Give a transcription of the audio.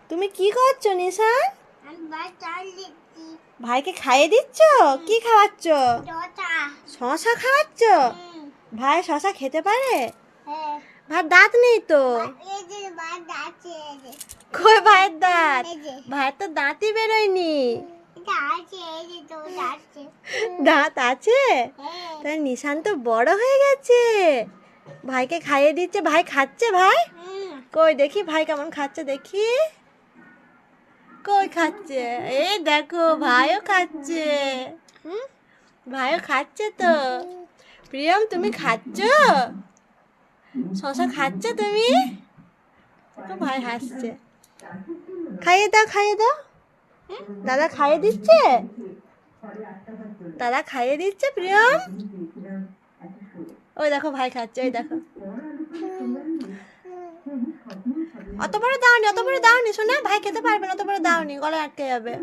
তুমি কি করছো নিশান? ভাইকে খাইয়ে দিচ্ছ? কি খাওয়াচ্ছ? শশা খাওয়াচ্ছ? ভাই শশা খেতে পারে? ভাই দাঁত নেই তো। কই ভাইয়ের দাঁত? ভাইয়ের তো দাঁতই বেরোয়নি। দাঁত আছে? তাই নিশান তো বড় হয়ে গেছে। ভাইকে খাইয়ে দিচ্ছে, ভাই খাচ্ছে? ভাই কই দেখি ভাই কেমন খাচ্ছে দেখি। কই খাচ্ছে? এই দেখো ভাইও খাচ্ছে। ভাইও খাচ্ছে তো। প্রিয়ম তুমি খাচ্ছ? শশা খাচ্ছ তুমি? তো ভাই হাসছে। খাইয়ে দাও, খাইয়ে দাও। দাদা খাইয়ে দিচ্ছে? দাদা খাইয়ে দিচ্ছে প্রিয়ম? ওই দেখো ভাই খাচ্ছে, ওই দেখো। অত বড় দাওনি, অত বড় দাওনি শোনা, ভাই খেতে পারবে না, অত বড় দাওনি, গলায় আটকে যাবে।